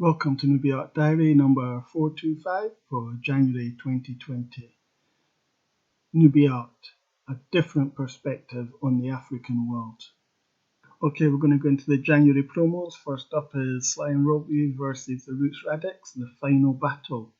Welcome to NUBIART Diary number 425 for January 2020. NUBIART, a different perspective on the African world. Okay, we're going to go into the January promos. First up is Sly and Robbie versus the Roots Radics, the final battle.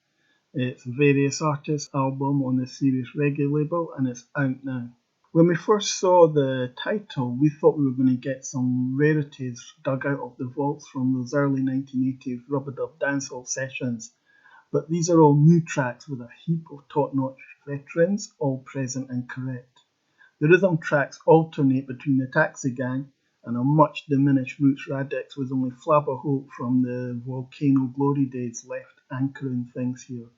It's various artists album on the Serious Reggae label and it's out now. When we first saw the title, we thought we were going to get some rarities dug out of the vaults from those early 1980s rub-a-dub dancehall sessions. But these are all new tracks with a heap of top-notch veterans, all present and correct. The rhythm tracks alternate between the Taxi Gang and a much diminished Roots Radics with only Flabba Hope from the Volcano Glory days left anchoring things here.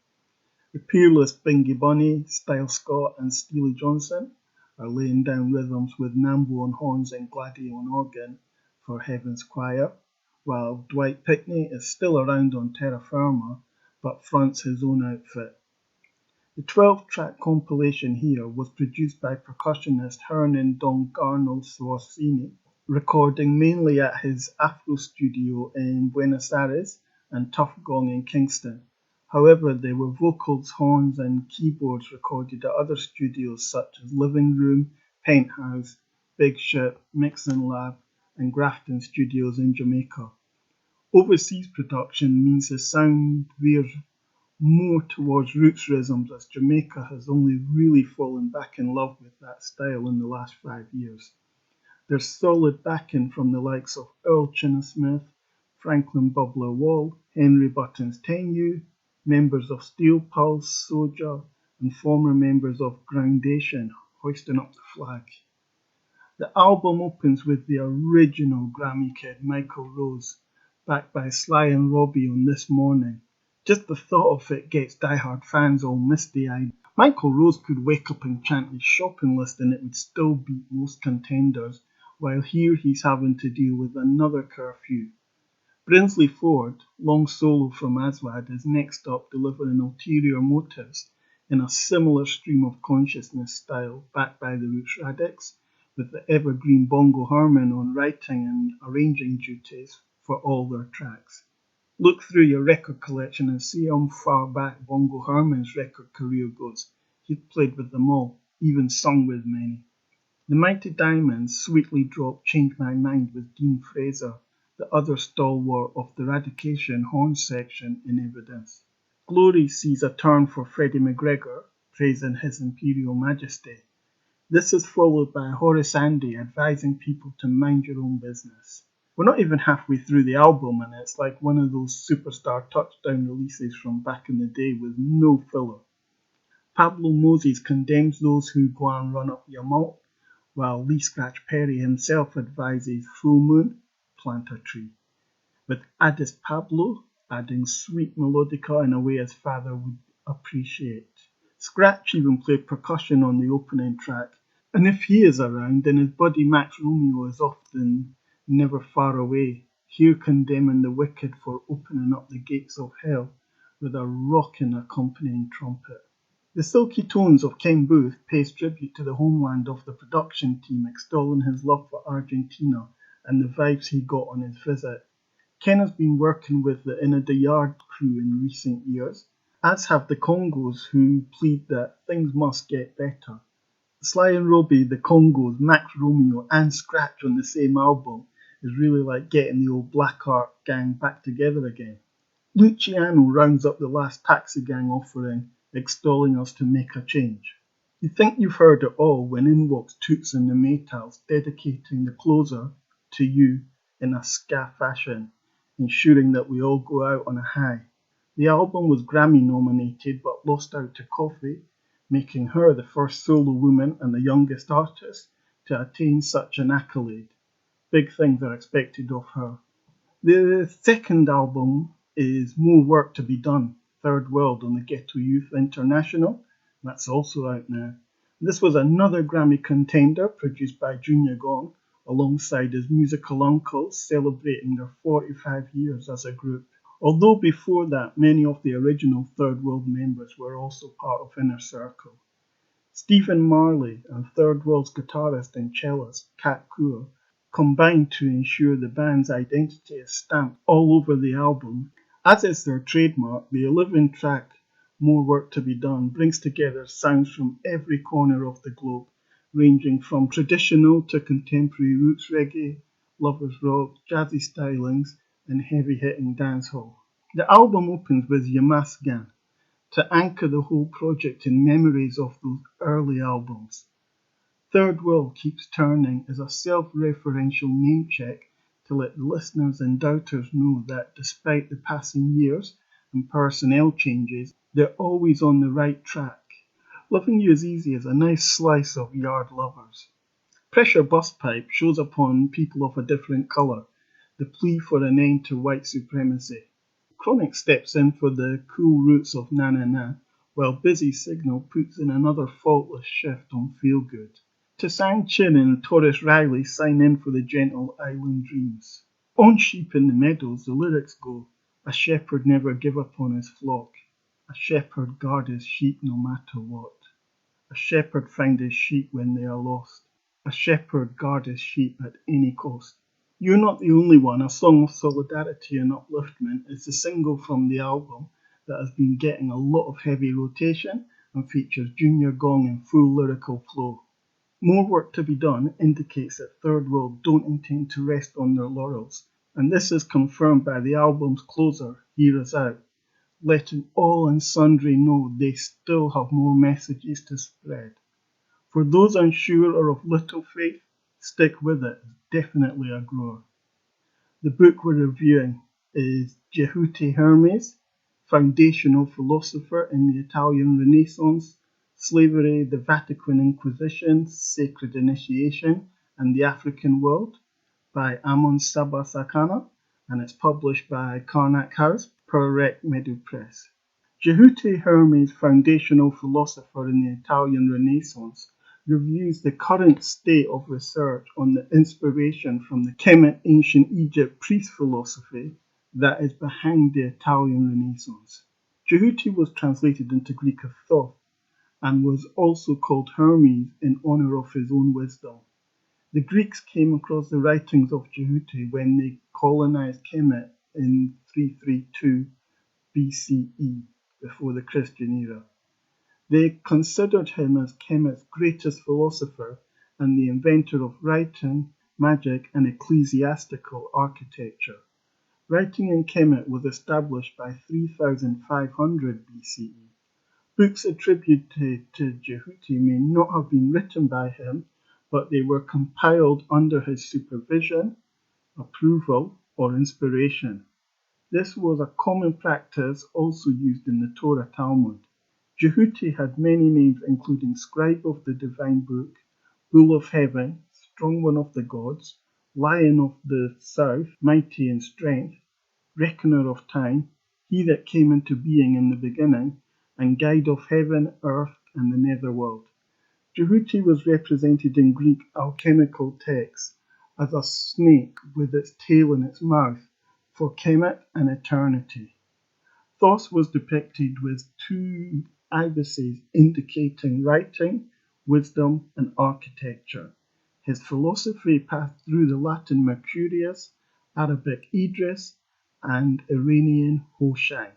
The peerless Bingy Bunny, Style Scott and Steely Johnson are laying down rhythms with Nambo on horns and Gladio on organ for Heaven's Choir, while Dwight Pickney is still around on Terra Firma but fronts his own outfit. The 12-track compilation here was produced by percussionist Hernan Don Garno Suarcini, recording mainly at his Afro studio in Buenos Aires and Tough Gong in Kingston. However, there were vocals, horns and keyboards recorded at other studios such as Living Room, Penthouse, Big Ship, Mixing Lab and Grafton Studios in Jamaica. Overseas production means the sound veers more towards roots rhythms as Jamaica has only really fallen back in love with that style in the last 5 years. There's solid backing from the likes of Earl Chinna Smith, Franklin Bubbler Wall, Henry Buttons Tenyu, members of Steel Pulse, Soja, and former members of Groundation hoisting up the flag. The album opens with the original Grammy kid Michael Rose, backed by Sly and Robbie on This Morning. Just the thought of it gets diehard fans all misty-eyed. Michael Rose could wake up and chant his shopping list and it would still beat most contenders, while here he's having to deal with another curfew. Brinsley Ford, long solo from Aswad, is next up delivering Ulterior Motives in a similar stream of consciousness style backed by the Roots Radics, with the evergreen Bongo Harmon on writing and arranging duties for all their tracks. Look through your record collection and see how far back Bongo Harmon's record career goes. He's played with them all, even sung with many. The Mighty Diamonds sweetly dropped Change My Mind with Dean Fraser, the other stalwart of the Radication horn section in evidence. Glory sees a turn for Freddie McGregor, praising His Imperial Majesty. This is followed by Horace Andy advising people to mind your own business. We're not even halfway through the album and it's like one of those superstar touchdown releases from back in the day with no filler. Pablo Moses condemns those who go and run up your malt, while Lee Scratch Perry himself advises Full Moon, plant a tree, with Addis Pablo adding sweet melodica in a way his father would appreciate. Scratch even played percussion on the opening track, and if he is around, then his buddy Max Romeo is often never far away, here condemning the wicked for opening up the gates of hell with a rocking accompanying trumpet. The silky tones of Ken Booth pays tribute to the homeland of the production team, extolling his love for Argentina and the vibes he got on his visit. Ken has been working with the Inna the Yard crew in recent years, as have the Congos who plead that things must get better. Sly and Robbie, the Congos, Max Romeo and Scratch on the same album is really like getting the old Black Art gang back together again. Luciano rounds up the last Taxi Gang offering, extolling us to make a change. You think you've heard it all when in walks Toots and the Maytals, dedicating the closer to you in a ska fashion, ensuring that we all go out on a high. The album was Grammy nominated but lost out to Coffee, making her the first solo woman and the youngest artist to attain such an accolade. Big things are expected of her. The second album is More Work to Be Done, Third World on the Ghetto Youth International. That's also out now. This was another Grammy contender produced by Junior Gong alongside his musical uncles celebrating their 45 years as a group. Although before that many of the original Third World members were also part of Inner Circle. Stephen Marley and Third World's guitarist and cellist Kat Kaur combined to ensure the band's identity is stamped all over the album As is their trademark, the 11-track More Work to Be Done brings together sounds from every corner of the globe, ranging from traditional to contemporary roots reggae, lovers rock, jazzy stylings, and heavy-hitting dancehall. The album opens with Yamasgan to anchor the whole project in memories of those early albums. Third World Keeps Turning is a self-referential name-check to let listeners and doubters know that despite the passing years and personnel changes, they're always on the right track. Loving You Is Easy is a nice slice of Yard Lovers. Pressure Busspipe shows upon people of a different colour, the plea for an end to white supremacy. Chronic steps in for the cool roots of Na Na Na, while Busy Signal puts in another faultless shift on Feel Good. Tasang Chin and Taurus Riley sign in for the gentle Island Dreams. On Sheep in the Meadows, the lyrics go, a shepherd never give up on his flock, a shepherd guard his sheep no matter what. A shepherd find his sheep when they are lost, a shepherd guard his sheep at any cost. You're Not the Only One, a song of solidarity and upliftment, is the single from the album that has been getting a lot of heavy rotation and features Junior Gong in full lyrical flow. More Work to Be Done indicates that Third World don't intend to rest on their laurels, and this is confirmed by the album's closer, Hear Us Out, letting all and sundry know they still have more messages to spread. For those unsure or of little faith, stick with it, it's definitely a grower. The book we're reviewing is Djehuty Hermes, Foundational Philosopher in the Italian Renaissance, Slavery, the Vatican Inquisition, Sacred Initiation, and the African World by Amon Saba Saakana, and it's published by Karnak House per Rekh Meadow Press. Djehuty Hermes, Foundational Philosopher in the Italian Renaissance, reviews the current state of research on the inspiration from the Kemet ancient Egypt priest philosophy that is behind the Italian Renaissance. Djehuty was translated into Greek as Thoth and was also called Hermes in honor of his own wisdom. The Greeks came across the writings of Djehuty when they colonized Kemet in 332 BCE, before the Christian era. They considered him as Kemet's greatest philosopher and the inventor of writing, magic, and ecclesiastical architecture. Writing in Kemet was established by 3500 BCE. Books attributed to Djehuty may not have been written by him, but they were compiled under his supervision, approval, or inspiration. This was a common practice also used in the Torah Talmud. Djehuty had many names including Scribe of the Divine Book, Bull of Heaven, Strong One of the Gods, Lion of the South, Mighty in Strength, Reckoner of Time, He that came into being in the beginning, and Guide of Heaven, Earth, and the Netherworld. Djehuty was represented in Greek alchemical texts as a snake with its tail in its mouth for Kemet and eternity. Thoth was depicted with two ibises indicating writing, wisdom, and architecture. His philosophy passed through the Latin Mercurius, Arabic Idris, and Iranian Hoshain.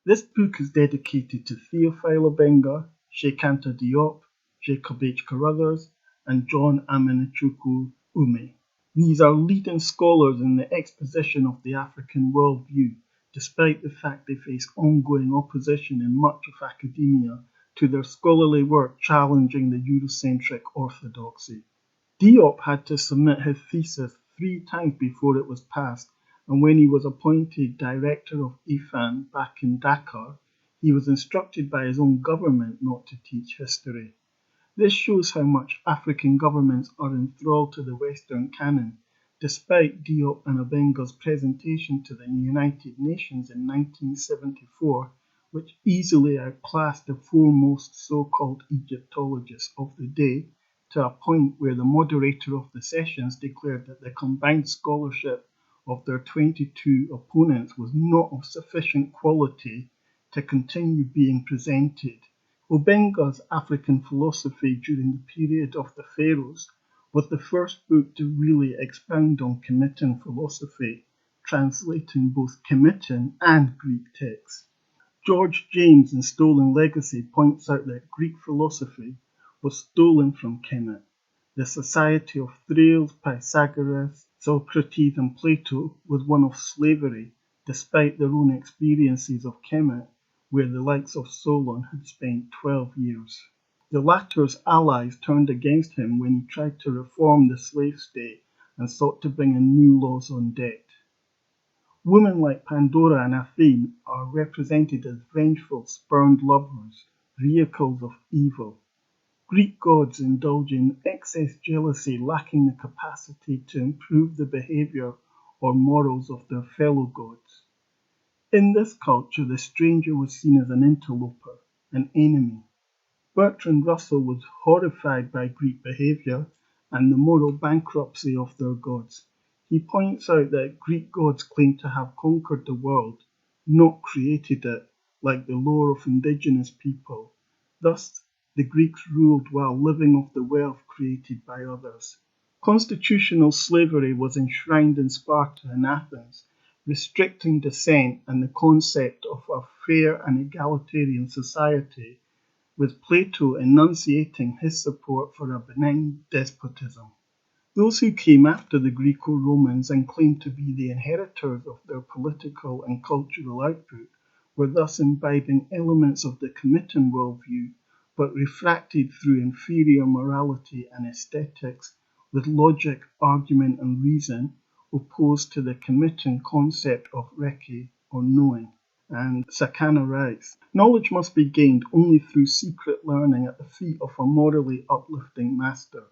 This book is dedicated to Theophile Obenga, Sheikh Anta Diop, Jacob H. Carruthers, and John Amenichukwu Ume. These are leading scholars in the exposition of the African worldview, despite the fact they face ongoing opposition in much of academia to their scholarly work challenging the Eurocentric orthodoxy. Diop had to submit his thesis 3 times before it was passed, and when he was appointed director of IFAN back in Dakar, he was instructed by his own government not to teach history. This shows how much African governments are enthralled to the Western canon, despite Diop and Obenga's presentation to the United Nations in 1974, which easily outclassed the foremost so-called Egyptologists of the day, to a point where the moderator of the sessions declared that the combined scholarship of their 22 opponents was not of sufficient quality to continue being presented. Obenga's African Philosophy during the period of the Pharaohs was the first book to really expound on Kemetan philosophy, translating both Kemetian and Greek texts. George James in Stolen Legacy points out that Greek philosophy was stolen from Kemet. The society of Thales, Pythagoras, Socrates and Plato was one of slavery, despite their own experiences of Kemet, where the likes of Solon had spent 12 years. The latter's allies turned against him when he tried to reform the slave state and sought to bring in new laws on debt. Women like Pandora and Athene are represented as vengeful, spurned lovers, vehicles of evil. Greek gods indulge in excess jealousy, lacking the capacity to improve the behavior or morals of their fellow gods. In this culture, the stranger was seen as an interloper, an enemy. Bertrand Russell was horrified by Greek behavior and the moral bankruptcy of their gods. He points out that Greek gods claim to have conquered the world, not created it, like the lore of indigenous people. Thus, the Greeks ruled while living off the wealth created by others. Constitutional slavery was enshrined in Sparta and Athens, restricting dissent and the concept of a fair and egalitarian society, with Plato enunciating his support for a benign despotism. Those who came after the Greco-Romans and claimed to be the inheritors of their political and cultural output were thus imbibing elements of the Kemetian worldview, but refracted through inferior morality and aesthetics, with logic, argument and reason opposed to the Kemetian concept of Rekh, or knowing. And Saakana writes, knowledge must be gained only through secret learning at the feet of a morally uplifting master.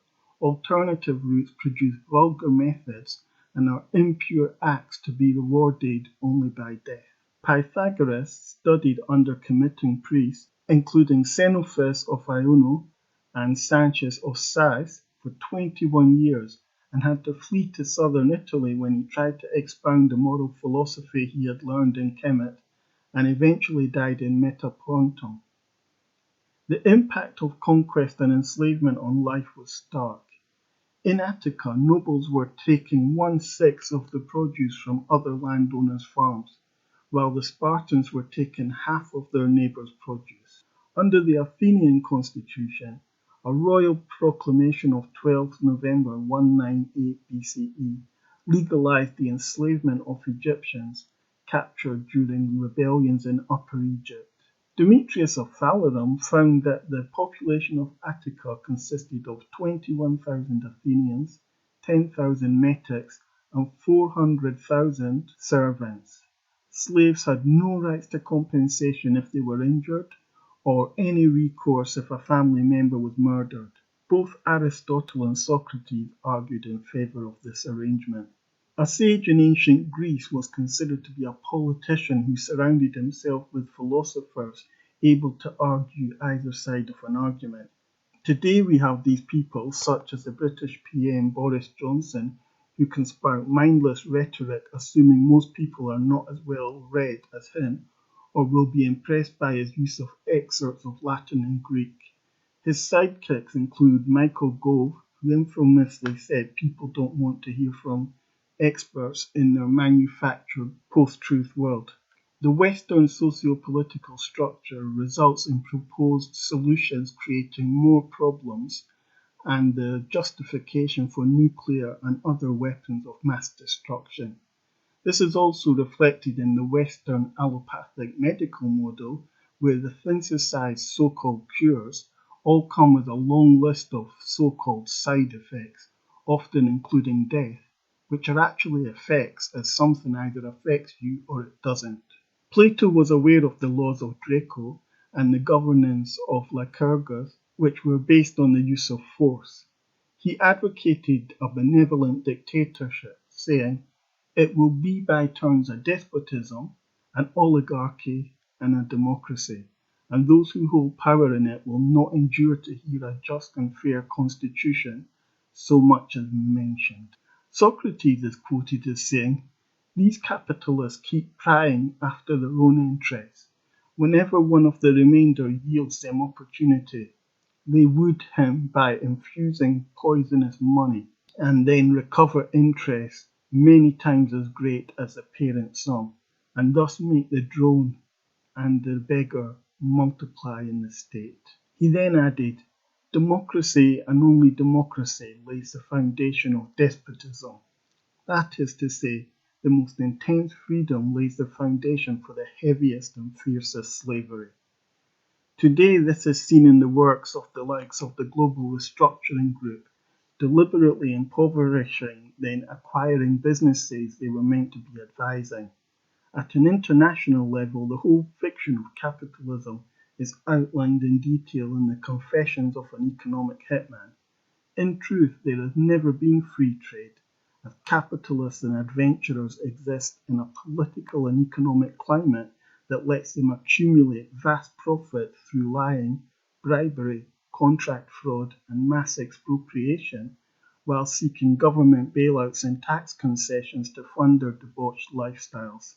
Alternative routes produce vulgar methods and are impure acts to be rewarded only by death. Pythagoras studied under Kemetian priests, including Xenophus of Iono and Sanchez of Sais, for 21 years, and had to flee to southern Italy when he tried to expound the moral philosophy he had learned in Kemet, and eventually died in Metapontum. The impact of conquest and enslavement on life was stark. In Attica, nobles were taking 1/6 of the produce from other landowners' farms, while the Spartans were taking half of their neighbours' produce. Under the Athenian constitution, a royal proclamation of 12th November 198 BCE legalized the enslavement of Egyptians captured during rebellions in Upper Egypt. Demetrius of Phalerum found that the population of Attica consisted of 21,000 Athenians, 10,000 metics, and 400,000 servants. Slaves had no rights to compensation if they were injured, or any recourse if a family member was murdered. Both Aristotle and Socrates argued in favour of this arrangement. A sage in ancient Greece was considered to be a politician who surrounded himself with philosophers able to argue either side of an argument. Today we have these people, such as the British PM Boris Johnson, who can spout mindless rhetoric assuming most people are not as well read as him, or will be impressed by his use of excerpts of Latin and Greek. His sidekicks include Michael Gove, who infamously said people don't want to hear from experts in their manufactured post-truth world. The Western socio-political structure results in proposed solutions creating more problems and the justification for nuclear and other weapons of mass destruction. This is also reflected in the Western allopathic medical model, where the synthesized so-called cures all come with a long list of so-called side effects, often including death, which are actually effects as something either affects you or it doesn't. Plato was aware of the laws of Draco and the governance of Lycurgus, which were based on the use of force. He advocated a benevolent dictatorship, saying, "It will be by turns a despotism, an oligarchy, and a democracy, and those who hold power in it will not endure to hear a just and fair constitution so much as mentioned." Socrates is quoted as saying, "These capitalists keep prying after their own interests. Whenever one of the remainder yields them opportunity, they wound him by infusing poisonous money, and then recover interest many times as great as the parent sum, and thus make the drone and the beggar multiply in the state. He then added, democracy and only democracy lays the foundation of despotism. That is to say, the most intense freedom lays the foundation for the heaviest and fiercest slavery. Today this is seen in the works of the likes of the Global Restructuring Group, deliberately impoverishing, then acquiring businesses they were meant to be advising. At an international level, the whole fiction of capitalism is outlined in detail in the Confessions of an Economic Hitman. In truth, there has never been free trade, as capitalists and adventurers exist in a political and economic climate that lets them accumulate vast profit through lying, bribery, contract fraud, and mass expropriation, while seeking government bailouts and tax concessions to fund their debauched lifestyles.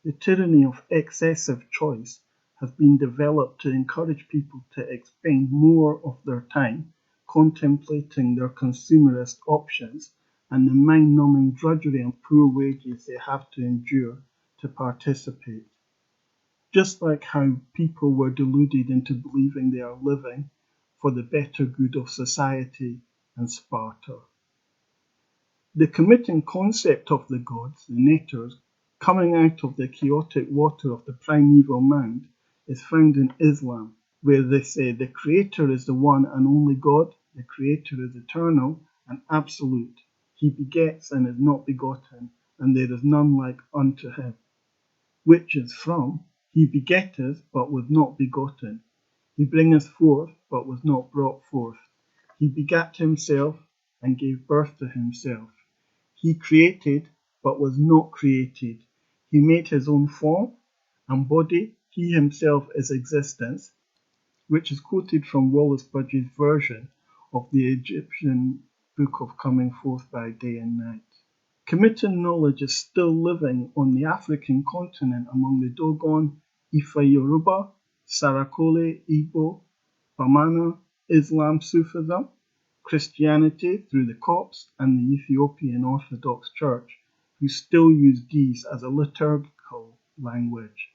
The tyranny of excessive choice has been developed to encourage people to expend more of their time contemplating their consumerist options and the mind-numbing drudgery and poor wages they have to endure to participate. Just like how people were deluded into believing they are living for the better good of society and Sparta. The committing concept of the gods, the netters, coming out of the chaotic water of the primeval mound is found in Islam, where they say the Creator is the one and only God, the Creator is eternal and absolute. He begets and is not begotten, and there is none like unto him. Which is from, he begetteth, but was not begotten. He bringeth forth, but was not brought forth. He begat himself, and gave birth to himself. He created, but was not created. He made his own form and body. He himself is existence, which is quoted from Wallace Budge's version of the Egyptian Book of Coming Forth by Day and Night. Kemetan knowledge is still living on the African continent among the Dogon, Ifa Yoruba, Sarakole, Igbo, Bamana, Islam, Sufism, Christianity through the Copts and the Ethiopian Orthodox Church, who still use these as a liturgical language.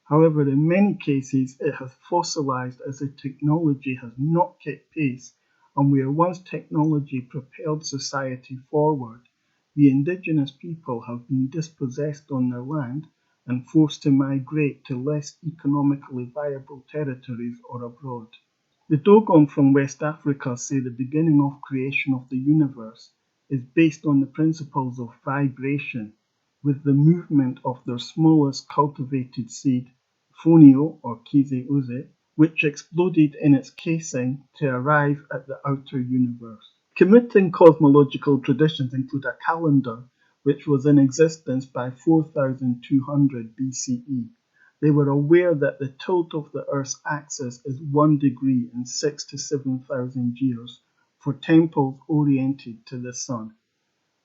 However, in many cases it has fossilized as the technology has not kept pace, and where once technology propelled society forward, the indigenous people have been dispossessed on their land and forced to migrate to less economically viable territories or abroad. The Dogon from West Africa say the beginning of creation of the universe is based on the principles of vibration, with the movement of their smallest cultivated seed, Fonio or Kize Uze, which exploded in its casing to arrive at the outer universe. Kemetan cosmological traditions include a calendar which was in existence by 4200 BCE. They were aware that the tilt of the Earth's axis is 1 degree in 6,000 to 7,000 years for temples oriented to the sun.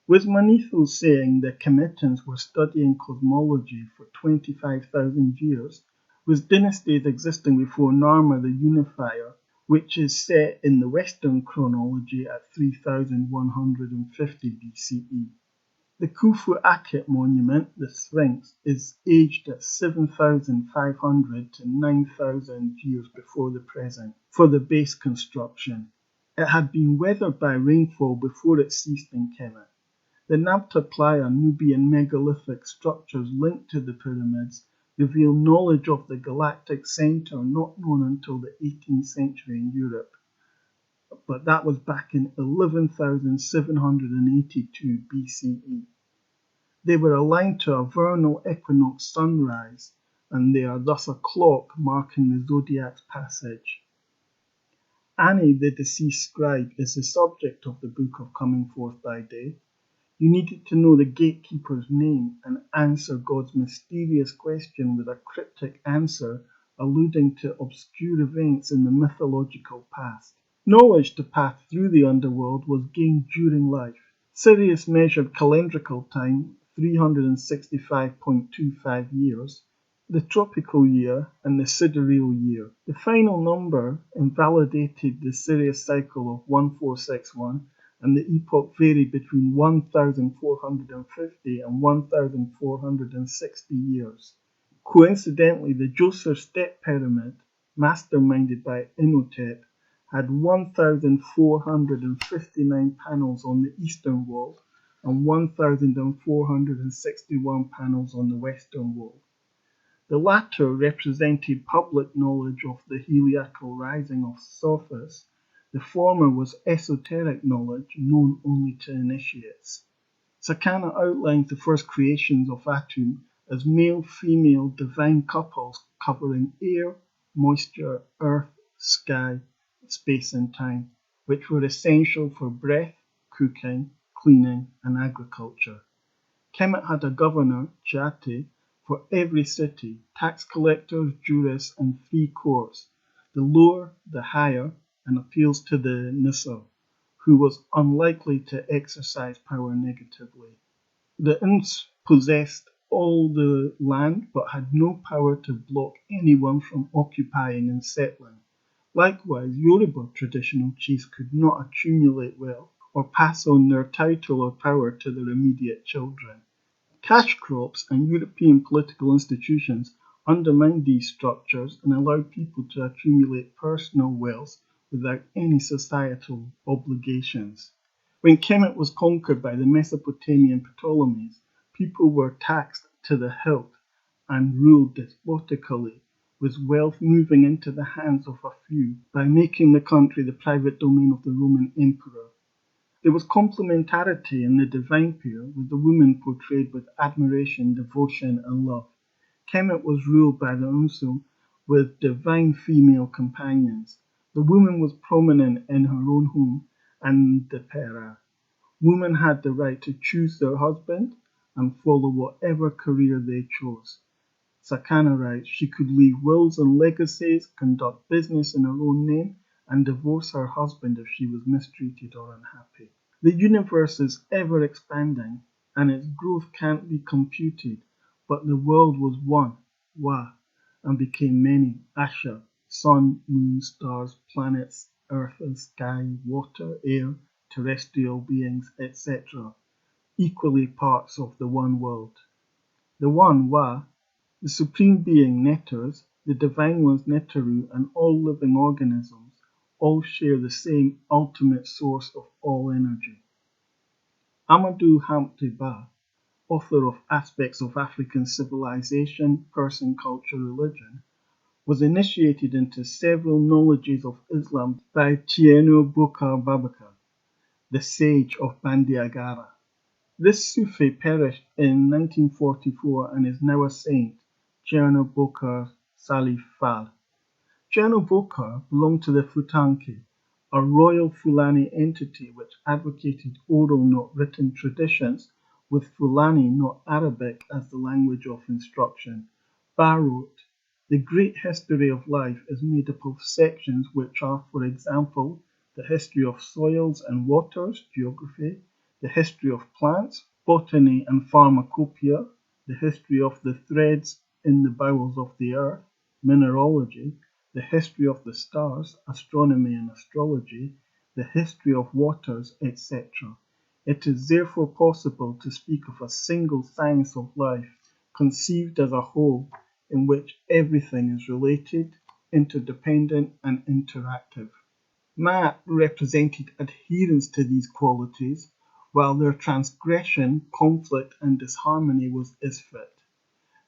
With Manetho saying the Kemetans were studying cosmology for 25,000 years, with dynasties existing before Narmer the Unifier, which is set in the Western chronology at 3150 BCE. The Khufu Akhet monument, the Sphinx, is aged at 7,500 to 9,000 years before the present for the base construction. It had been weathered by rainfall before it ceased in Kemet. The Nabta Playa Nubian megalithic structures linked to the pyramids reveal knowledge of the galactic center not known until the 18th century in Europe, but that was back in 11,782 BCE. They were aligned to a vernal equinox sunrise, and they are thus a clock marking the zodiac's passage. Ani, the deceased scribe, is the subject of the Book of Coming Forth by Day. You needed to know the gatekeeper's name and answer God's mysterious question with a cryptic answer alluding to obscure events in the mythological past. Knowledge to pass through the underworld was gained during life. Sirius measured calendrical time 365.25 years, the tropical year and the sidereal year. The final number invalidated the Sirius cycle of 1461 and the epoch varied between 1,450 and 1,460 years. Coincidentally, the Djoser Step Pyramid, masterminded by Imhotep, had 1,459 panels on the eastern wall and 1,461 panels on the western wall. The latter represented public knowledge of the heliacal rising of Sophis. The former was esoteric knowledge known only to initiates. Saakana outlines the first creations of Atum as male-female divine couples covering air, moisture, earth, sky, space and time, which were essential for breath, cooking, cleaning and agriculture. Kemet had a governor, Djehuty, for every city, tax collectors, jurists and 3 courts, the lower, the higher, and appeals to the Nisr, who was unlikely to exercise power negatively. The Ins possessed all the land but had no power to block anyone from occupying and settling. Likewise, Yoruba traditional chiefs could not accumulate wealth or pass on their title or power to their immediate children. Cash crops and European political institutions undermined these structures and allowed people to accumulate personal wealth without any societal obligations. When Kemet was conquered by the Mesopotamian Ptolemies, people were taxed to the hilt and ruled despotically, with wealth moving into the hands of a few by making the country the private domain of the Roman emperor. There was complementarity in the divine pair, with the woman portrayed with admiration, devotion, and love. Kemet was ruled by the Unsum with divine female companions. The woman was prominent in her own home and the Pera. Women had the right to choose their husband and follow whatever career they chose. Saakana writes she could leave wills and legacies, conduct business in her own name, and divorce her husband if she was mistreated or unhappy. The universe is ever expanding, and its growth can't be computed, but the world was one, Wa, and became many, Asha, sun, moon, stars, planets, earth and sky, water, air, terrestrial beings, etc., equally parts of the one world. The one, Wa, the supreme being, Neters, the divine ones, Neteru, and all living organisms, all share the same ultimate source of all energy. Amadou Hampty Ba, author of Aspects of African Civilization, Persian Culture, Religion, was initiated into several knowledges of Islam by Tieno Bokar Babakar, the sage of Bandiagara. This Sufi perished in 1944 and is now a saint, Tieno Bokar Salih Fall. Tieno Bokar belonged to the Futanki, a royal Fulani entity which advocated oral not written traditions, with Fulani not Arabic as the language of instruction. Ba wrote, "The great history of life is made up of sections which are, for example, the history of soils and waters, geography, the history of plants, botany and pharmacopoeia, the history of the threads in the bowels of the earth, mineralogy, the history of the stars, astronomy and astrology, the history of waters, etc. It is therefore possible to speak of a single science of life, conceived as a whole, in which everything is related, interdependent and interactive." Ma represented adherence to these qualities, while their transgression, conflict and disharmony was Isfet.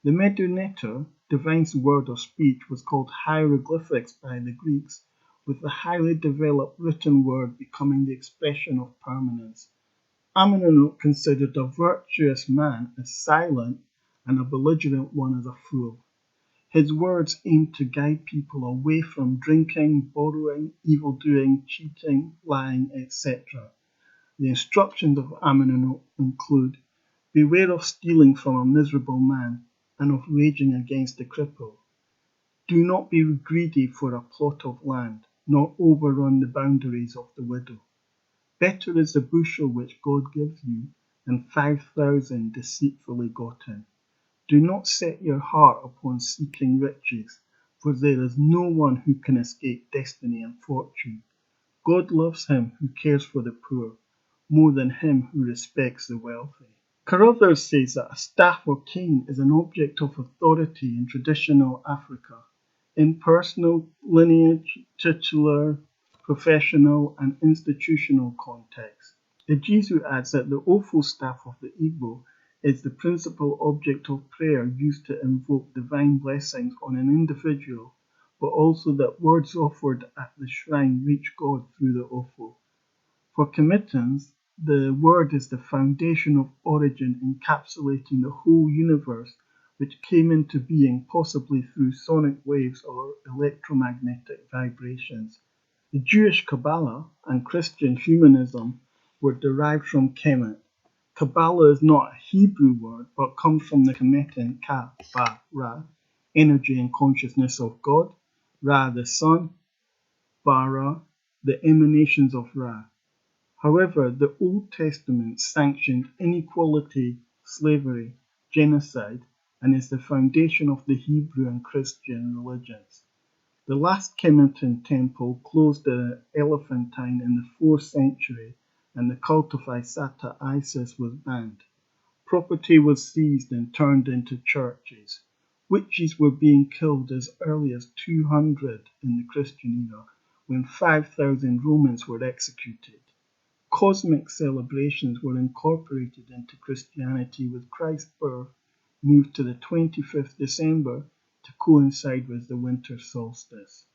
The Meduneter, divine word or speech, was called hieroglyphics by the Greeks, with the highly developed written word becoming the expression of permanence. Amon considered a virtuous man as silent and a belligerent one as a fool. His words aimed to guide people away from drinking, borrowing, evil-doing, cheating, lying, etc. The instructions of Amon include, "Beware of stealing from a miserable man, and of raging against the cripple. Do not be greedy for a plot of land, nor overrun the boundaries of the widow. Better is the bushel which God gives you than 5,000 deceitfully gotten. Do not set your heart upon seeking riches, for there is no one who can escape destiny and fortune. God loves him who cares for the poor, more than him who respects the wealthy. Carruthers says that a staff or cane is an object of authority in traditional Africa, in personal, lineage, titular, professional, and institutional contexts. Ejisu adds that the Ofo staff of the Igbo is the principal object of prayer used to invoke divine blessings on an individual, but also that words offered at the shrine reach God through the Ofo. For Kemetans, the word is the foundation of origin encapsulating the whole universe, which came into being possibly through sonic waves or electromagnetic vibrations. The Jewish Kabbalah and Christian humanism were derived from Kemet. Kabbalah is not a Hebrew word, but comes from the Kemetan Ka, Ba, Ra, energy and consciousness of God, Ra the sun, Bara, the emanations of Ra. However, the Old Testament sanctioned inequality, slavery, genocide, and is the foundation of the Hebrew and Christian religions. The last Kemetan temple closed at Elephantine in the 4th century, and the cult of Isata Isis was banned. Property was seized and turned into churches. Witches were being killed as early as 200 in the Christian era, when 5,000 Romans were executed. Cosmic celebrations were incorporated into Christianity, with Christ's birth moved to the 25th December to coincide with the winter solstice.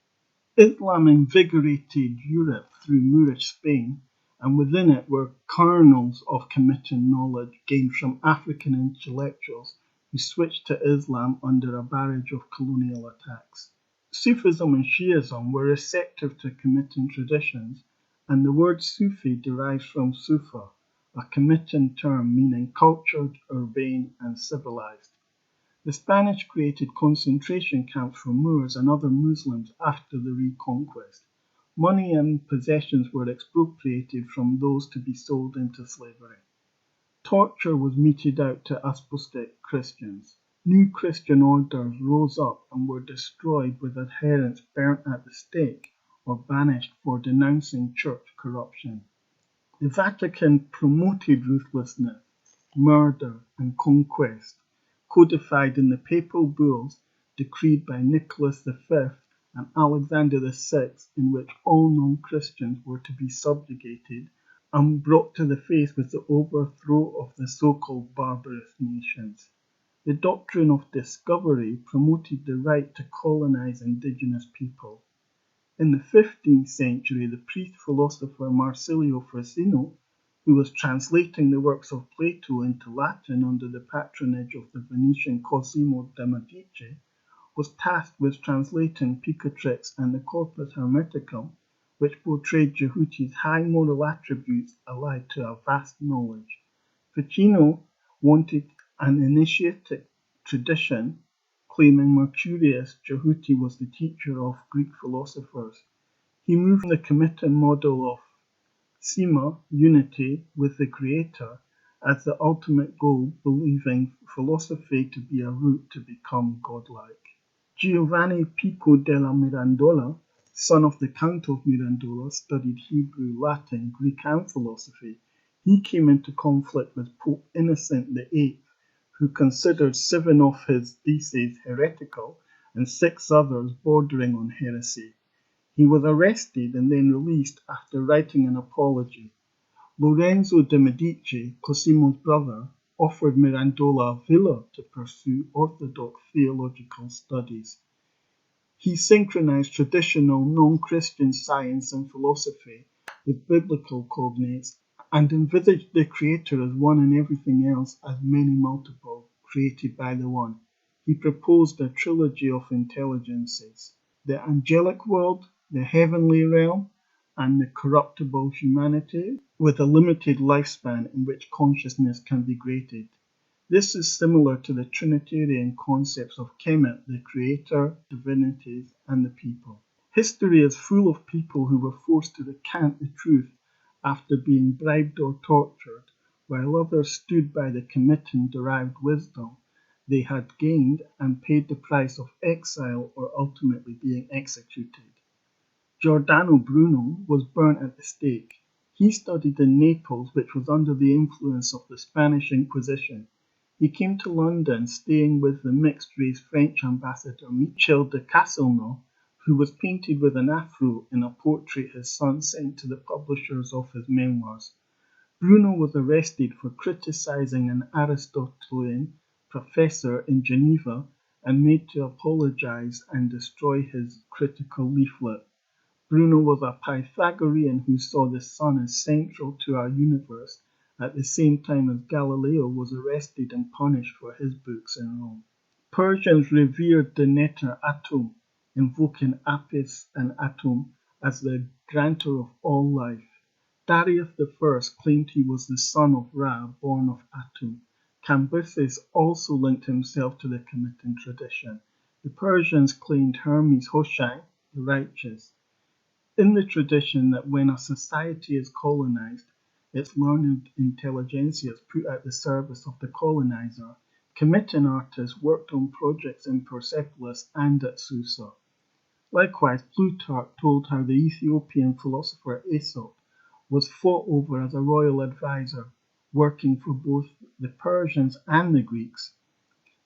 Islam invigorated Europe through Moorish Spain, and within it were kernels of Kemetan knowledge gained from African intellectuals who switched to Islam under a barrage of colonial attacks. Sufism and Shi'ism were receptive to Kemetan traditions, and the word Sufi derives from Sufa, a Kemetan term meaning cultured, urbane, and civilized. The Spanish created concentration camps for Moors and other Muslims after the Reconquest. Money and possessions were expropriated from those to be sold into slavery. Torture was meted out to apostate Christians. New Christian orders rose up and were destroyed, with adherents burnt at the stake or banished for denouncing church corruption. The Vatican promoted ruthlessness, murder, and conquest, codified in the papal bulls decreed by Nicholas V and Alexander VI, in which all non-Christians were to be subjugated and brought to the face with the overthrow of the so-called barbarous nations. The doctrine of discovery promoted the right to colonize indigenous people. In the 15th century, the priest-philosopher Marsilio Ficino, who was translating the works of Plato into Latin under the patronage of the Venetian Cosimo de' Medici, was tasked with translating Picatrix and the Corpus Hermeticum, which portrayed Djehuty's high moral attributes allied to a vast knowledge. Ficino wanted an initiatic tradition, claiming Mercurius Djehuty was the teacher of Greek philosophers. He moved from the Kemetan model of Sima, unity with the Creator, as the ultimate goal, believing philosophy to be a route to become godlike. Giovanni Pico della Mirandola, son of the Count of Mirandola, studied Hebrew, Latin, Greek, and philosophy. He came into conflict with Pope Innocent VIII, who considered 7 of his theses heretical and 6 others bordering on heresy. He was arrested and then released after writing an apology. Lorenzo de' Medici, Cosimo's brother, offered Mirandola a villa to pursue orthodox theological studies. He synchronized traditional non-Christian science and philosophy with biblical cognates and envisaged the Creator as one and everything else as many multiple, created by the One. He proposed a trilogy of intelligences: the angelic world, the heavenly realm, and the corruptible humanity, with a limited lifespan in which consciousness can be graded. This is similar to the Trinitarian concepts of Kemet, the Creator, divinities, and the people. History is full of people who were forced to recant the truth after being bribed or tortured, while others stood by the Kemetan-derived wisdom they had gained and paid the price of exile or ultimately being executed. Giordano Bruno was burnt at the stake. He studied in Naples, which was under the influence of the Spanish Inquisition. He came to London, staying with the mixed-race French ambassador Michel de Castelnau, who was painted with an afro in a portrait his son sent to the publishers of his memoirs. Bruno was arrested for criticizing an Aristotelian professor in Geneva and made to apologize and destroy his critical leaflet. Bruno was a Pythagorean who saw the sun as central to our universe at the same time as Galileo was arrested and punished for his books in Rome. Persians revered the Neter Atum, invoking Apis and Atum as the grantor of all life. Darius I claimed he was the son of Ra, born of Atum. Cambyses also linked himself to the Kemetan tradition. The Persians claimed Hermes Hoshang, the righteous. In the tradition that when a society is colonized, its learned intelligentsia is put at the service of the colonizer, Kemetan artists worked on projects in Persepolis and at Susa. Likewise, Plutarch told how the Ethiopian philosopher Aesop was fought over as a royal advisor, working for both the Persians and the Greeks.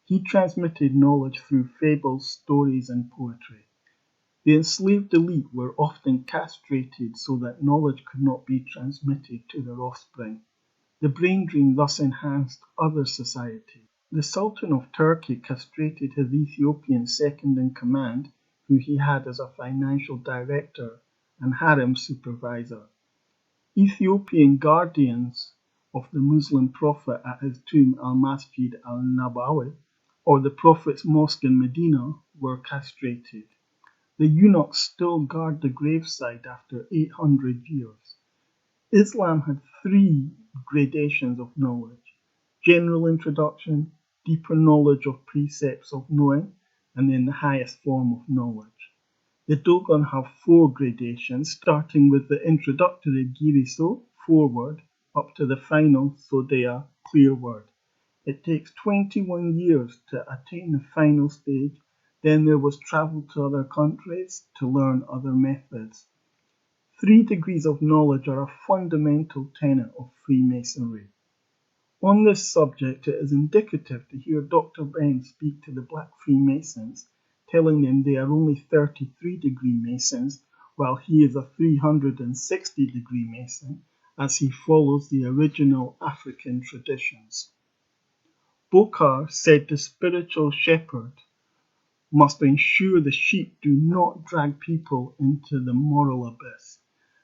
He transmitted knowledge through fables, stories, and poetry. The enslaved elite were often castrated so that knowledge could not be transmitted to their offspring. The brain drain thus enhanced other societies. The Sultan of Turkey castrated his Ethiopian second-in-command, who he had as a financial director and harem supervisor. Ethiopian guardians of the Muslim prophet at his tomb al-Masjid al-Nabawi, or the prophet's mosque in Medina, were castrated. The eunuchs still guard the graveside after 800 years. Islam had 3 gradations of knowledge: general introduction, deeper knowledge of precepts of knowing, and then the highest form of knowledge. The Dogon have 4 gradations, starting with the introductory Giriso, foreword, up to the final Sodeya, clear word. It takes 21 years to attain the final stage. Then there was travel to other countries to learn other methods. 3 degrees of knowledge are a fundamental tenet of Freemasonry. On this subject, it is indicative to hear Dr. Ben speak to the Black Freemasons, telling them they are only 33-degree Masons, while he is a 360-degree Mason, as he follows the original African traditions. Bokar said the spiritual shepherd must ensure the sheep do not drag people into the moral abyss,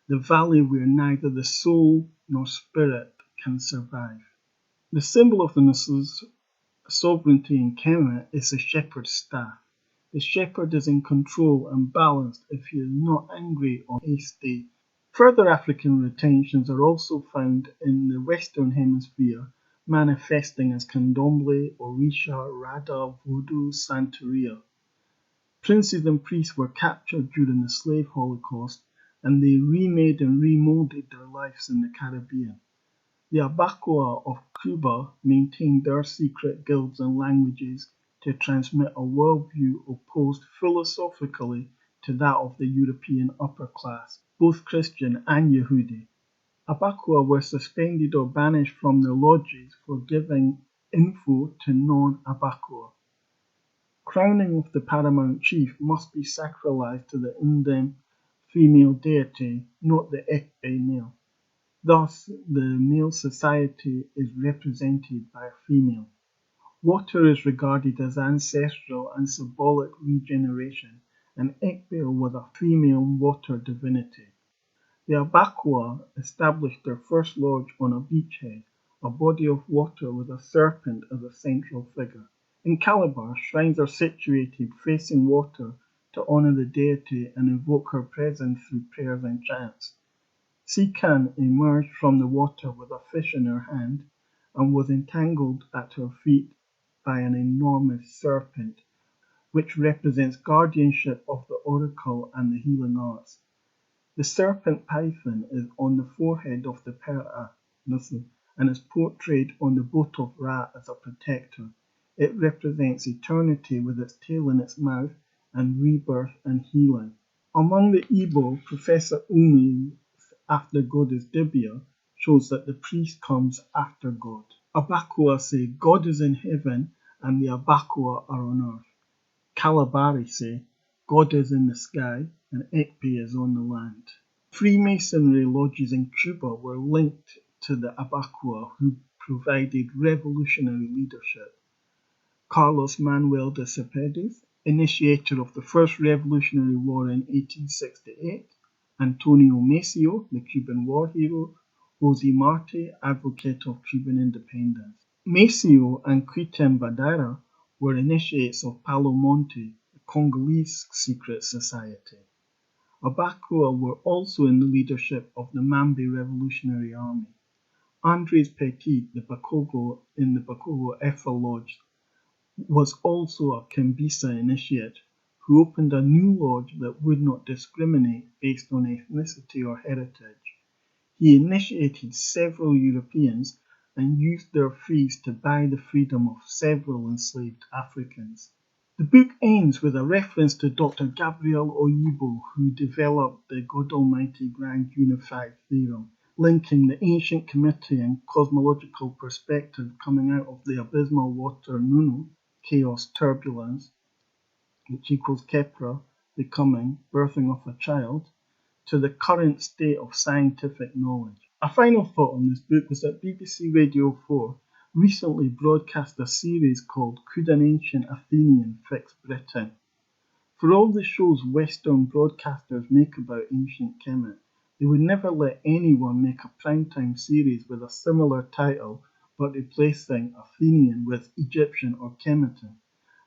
the valley where neither the soul nor spirit can survive. The symbol of the sovereignty in Kemet is the shepherd's staff. The shepherd is in control and balanced if he is not angry or hasty. Further African retentions are also found in the Western Hemisphere, manifesting as Candomblé, Orisha, Rada, Voodoo, Santeria. Princes and priests were captured during the slave holocaust, and they remade and remolded their lives in the Caribbean. The Abacoa of Cuba maintained their secret guilds and languages to transmit a worldview opposed philosophically to that of the European upper class, both Christian and Yehudi. Abacoa were suspended or banished from their lodges for giving info to non-Abacoa. Crowning of the paramount chief must be sacralized to the Ndem female deity, not the Ekbe male. Thus, the male society is represented by a female. Water is regarded as ancestral and symbolic regeneration, and Ekbe was a female water divinity. The Abacoa established their first lodge on a beachhead, a body of water with a serpent as a central figure. In Calabar, shrines are situated facing water to honor the deity and invoke her presence through prayers and chants. Saakana emerged from the water with a fish in her hand and was entangled at her feet by an enormous serpent, which represents guardianship of the oracle and the healing arts. The serpent python is on the forehead of the Per'a and is portrayed on the boat of Ra as a protector. It represents eternity with its tail in its mouth and rebirth and healing. Among the Igbo, Professor Umi's after God is Dibia shows that the priest comes after God. Abakua say God is in heaven and the Abakua are on earth. Kalabari say God is in the sky and Ekpe is on the land. Freemasonry lodges in Cuba were linked to the Abakua who provided revolutionary leadership. Carlos Manuel de Cepedes, initiator of the First Revolutionary War in 1868, Antonio Maceo, the Cuban war hero, Jose Marti, advocate of Cuban independence. Maceo and Quitem Badara were initiates of Palo Monte, the Congolese secret society. Abakua were also in the leadership of the Mambi Revolutionary Army. Andres Petit, the Bakogo in the Bakogo Efa Lodge, was also a Kimbisa initiate who opened a new lodge that would not discriminate based on ethnicity or heritage. He initiated several Europeans and used their fees to buy the freedom of several enslaved Africans. The book ends with a reference to Dr. Gabriel Oyibo, who developed the God Almighty Grand Unified Theorem, linking the ancient Kemet and cosmological perspective coming out of the abysmal water Nunu, chaos, turbulence, which equals Kepra, becoming, birthing of a child, to the current state of scientific knowledge. A final thought on this book was that BBC Radio 4 recently broadcast a series called Could an Ancient Athenian Fix Britain? For all the shows Western broadcasters make about ancient Kemet, they would never let anyone make a primetime series with a similar title but replacing Athenian with Egyptian or Kemetan,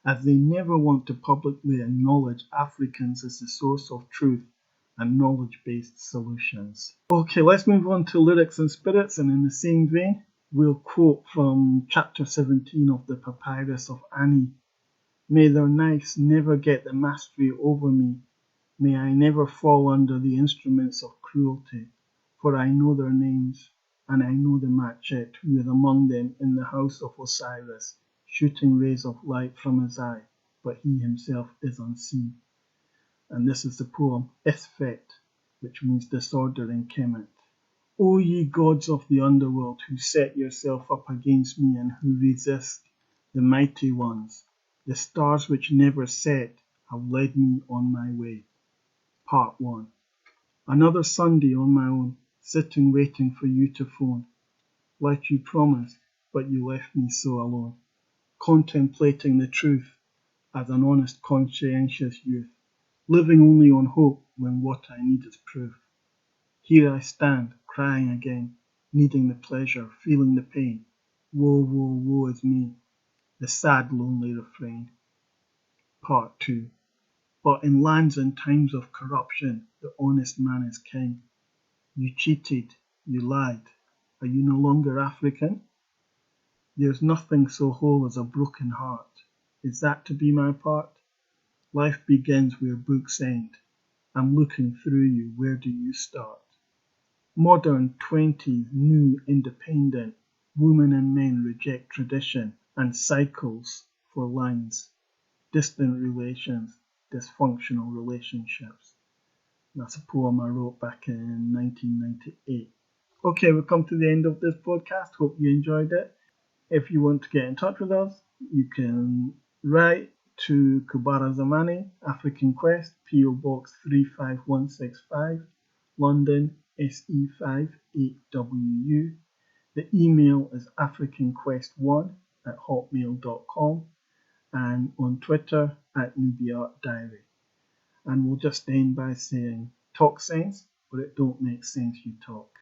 as they never want to publicly acknowledge Africans as the source of truth and knowledge-based solutions. Okay, let's move on to lyrics and spirits, and in the same vein, we'll quote from chapter 17 of the Papyrus of Ani. May their knives never get the mastery over me. May I never fall under the instruments of cruelty, for I know their names, and I know the Machet who is among them in the house of Osiris, shooting rays of light from his eye, but he himself is unseen. And this is the poem Isfet, which means disorder in Kemet. O ye gods of the underworld, who set yourself up against me and who resist the mighty ones, the stars which never set have led me on my way. Part 1. Another Sunday on my own, sitting waiting for you to phone, like you promised, but you left me so alone, contemplating the truth as an honest, conscientious youth, living only on hope when what I need is proof. Here I stand, crying again, needing the pleasure, feeling the pain. Woe, woe, woe is me, the sad, lonely refrain. Part 2. But in lands and times of corruption, the honest man is king. You cheated, you lied. Are you no longer African? There's nothing so whole as a broken heart. Is that to be my part? Life begins where books end. I'm looking through you, where do you start? Modern 20s, new, independent, women and men reject tradition and cycles for lines, distant relations, dysfunctional relationships. That's a poem I wrote back in 1998. Okay, we've come to the end of this podcast. Hope you enjoyed it. If you want to get in touch with us, you can write to Kubara Zamani, African Quest, PO Box 35165, London, SE58WU. The email is africanquest1@hotmail.com and on Twitter @NUBIART Diary. And we'll just end by saying, talk sense, but it don't make sense you talk.